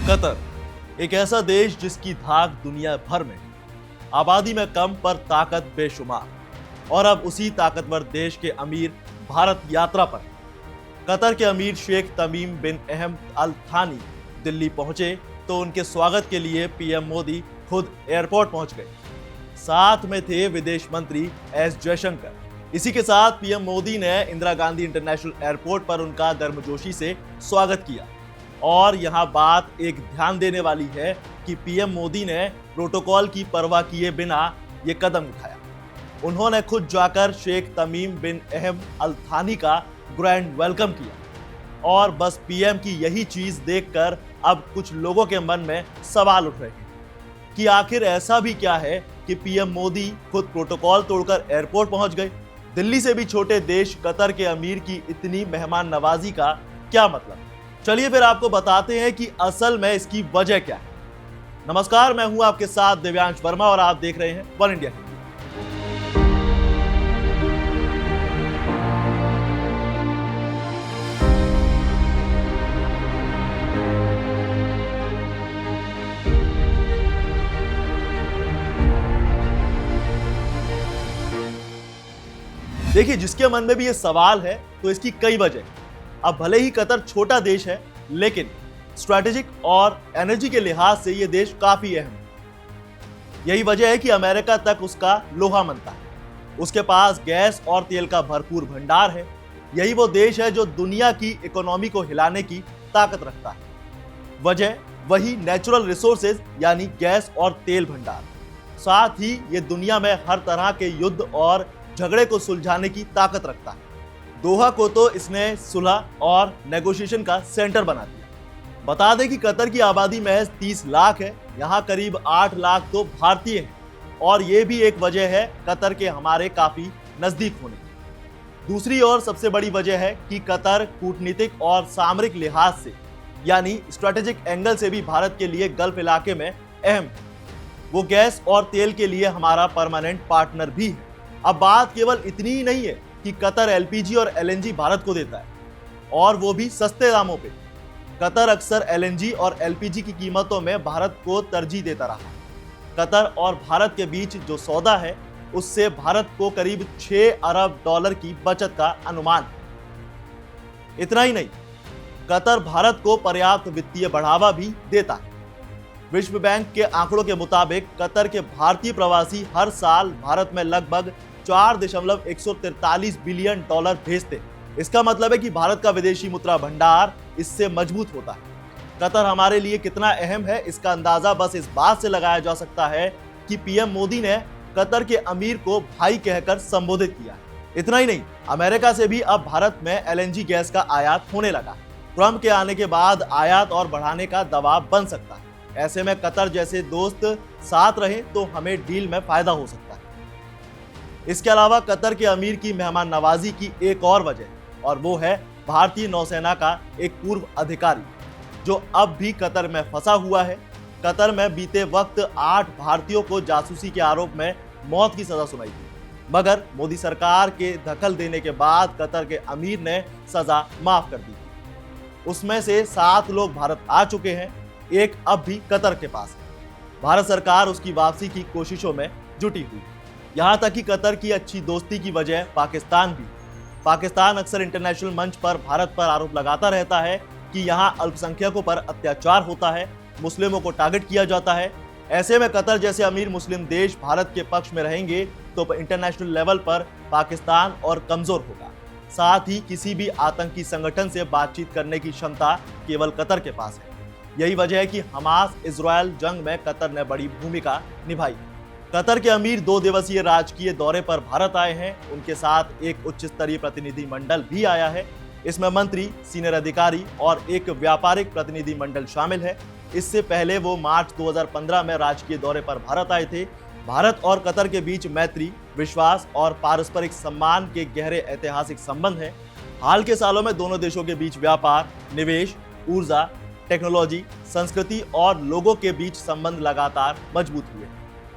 Qatar एक ऐसा देश जिसकी धाक दुनिया भर में, आबादी में कम पर ताकत बेशुमार, और अब उसी ताकतवर देश के अमीर भारत यात्रा पर। कतर के अमीर शेख तमीम बिन अहमद अल थानी दिल्ली पहुंचे तो उनके स्वागत के लिए पीएम मोदी खुद एयरपोर्ट पहुंच गए। साथ में थे विदेश मंत्री एस जयशंकर। इसी के साथ पीएम मोदी ने इंदिरा गांधी इंटरनेशनल एयरपोर्ट पर उनका गर्मजोशी से स्वागत किया। और यहां बात एक ध्यान देने वाली है कि पीएम मोदी ने प्रोटोकॉल की परवाह किए बिना ये कदम उठाया। उन्होंने खुद जाकर शेख तमीम बिन अहमद अल थानी का ग्रैंड वेलकम किया। और बस पीएम की यही चीज देखकर अब कुछ लोगों के मन में सवाल उठ रहे हैं कि आखिर ऐसा भी क्या है कि पीएम मोदी खुद प्रोटोकॉल तोड़कर एयरपोर्ट पहुंच गए। दिल्ली से भी छोटे देश कतर के अमीर की इतनी मेहमान नवाजी का क्या मतलब। चलिए फिर आपको बताते हैं कि असल में इसकी वजह क्या है। नमस्कार, मैं हूं आपके साथ दिव्यांश वर्मा और आप देख रहे हैं वन इंडिया। देखिए, जिसके मन में भी ये सवाल है तो इसकी कई वजह। अब भले ही कतर छोटा देश है, लेकिन स्ट्रैटेजिक और एनर्जी के लिहाज से ये देश काफी अहम है। यही वजह है कि अमेरिका तक उसका लोहा मनता है। उसके पास गैस और तेल का भरपूर भंडार है। यही वो देश है जो दुनिया की इकोनॉमी को हिलाने की ताकत रखता है। वजह वही नेचुरल रिसोर्सेज यानी गैस और तेल भंडार। साथ ही ये दुनिया में हर तरह के युद्ध और झगड़े को सुलझाने की ताकत रखता है। दोहा को तो इसने सुलह और नेगोशिएशन का सेंटर बना दिया। बता दें कि कतर की आबादी महज 30 लाख है। यहाँ करीब 8 लाख तो भारतीय हैं और ये भी एक वजह है कतर के हमारे काफी नजदीक होने की। दूसरी और सबसे बड़ी वजह है कि कतर कूटनीतिक और सामरिक लिहाज से यानी स्ट्रेटेजिक एंगल से भी भारत के लिए गल्फ इलाके में अहम है। वो गैस और तेल के लिए हमारा परमानेंट पार्टनर भी है। अब बात केवल इतनी ही नहीं है कि कतर एलपीजी और एलएनजी भारत को देता है, और वो भी सस्ते दामों पे। कतर अक्सर एलएनजी और एलपीजी की कीमतों में भारत को तरजीह देता रहा। कतर और भारत के बीच जो सौदा है उससे भारत को करीब 6 अरब डॉलर की बचत का अनुमान है। इतना ही नहीं, कतर भारत को पर्याप्त वित्तीय बढ़ावा भी देता है। विश्व बैंक के आंकड़ों के मुताबिक कतर के भारतीय प्रवासी हर साल भारत में लगभग 4.143 बिलियन डॉलर भेजते। इसका मतलब है कि भारत का विदेशी मुद्रा भंडार इससे मजबूत होता है। कतर हमारे लिए कितना अहम है इसका अंदाजा बस इस बात से लगाया जा सकता है कि पीएम मोदी ने कतर के अमीर को भाई कहकर संबोधित किया। इतना ही नहीं, अमेरिका से भी अब भारत में एलएनजी गैस का आयात होने लगा। ट्रंप के आने के बाद आयात और बढ़ाने का दबाव बन सकता है। ऐसे में कतर जैसे दोस्त साथ रहे तो हमें डील में फायदा हो सकता है। इसके अलावा कतर के अमीर की मेहमान नवाजी की एक और वजह, और वो है भारतीय नौसेना का एक पूर्व अधिकारी जो अब भी कतर में फंसा हुआ है। कतर में बीते वक्त 8 भारतीयों को जासूसी के आरोप में मौत की सजा सुनाई थी, मगर मोदी सरकार के दखल देने के बाद कतर के अमीर ने सजा माफ कर दी थी। उसमें से 7 लोग भारत आ चुके हैं, एक अब भी कतर के पास है। भारत सरकार उसकी वापसी की कोशिशों में जुटी हुई। यहां तक कि कतर की अच्छी दोस्ती की वजह पाकिस्तान भी। पाकिस्तान अक्सर इंटरनेशनल मंच पर भारत पर आरोप लगाता रहता है कि यहां अल्पसंख्यकों पर अत्याचार होता है, मुस्लिमों को टारगेट किया जाता है। ऐसे में कतर जैसे अमीर मुस्लिम देश भारत के पक्ष में रहेंगे तो इंटरनेशनल लेवल पर पाकिस्तान और कमजोर होगा। साथ ही किसी भी आतंकी संगठन से बातचीत करने की क्षमता केवल कतर के पास है। यही वजह है कि हमास इजरायल जंग में कतर ने बड़ी भूमिका निभाई। कतर के अमीर 2 दिवसीय राजकीय दौरे पर भारत आए हैं। उनके साथ एक उच्च स्तरीय प्रतिनिधि मंडल भी आया है। इसमें मंत्री, सीनियर अधिकारी और एक व्यापारिक प्रतिनिधि मंडल शामिल है। इससे पहले वो मार्च 2015 में राजकीय दौरे पर भारत आए थे। भारत और कतर के बीच मैत्री, विश्वास और पारस्परिक सम्मान के गहरे ऐतिहासिक संबंध हैं। हाल के सालों में दोनों देशों के बीच व्यापार, निवेश, ऊर्जा, टेक्नोलॉजी, संस्कृति और लोगों के बीच संबंध लगातार मजबूत हुए।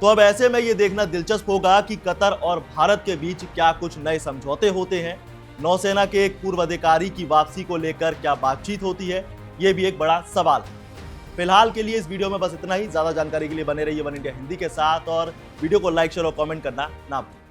तो अब ऐसे में ये देखना दिलचस्प होगा कि कतर और भारत के बीच क्या कुछ नए समझौते होते हैं। नौसेना के एक पूर्व अधिकारी की वापसी को लेकर क्या बातचीत होती है, ये भी एक बड़ा सवाल है। फिलहाल के लिए इस वीडियो में बस इतना ही। ज्यादा जानकारी के लिए बने रहिए वन इंडिया हिंदी के साथ और वीडियो को लाइक शेयर और कमेंट करना ना भूलें।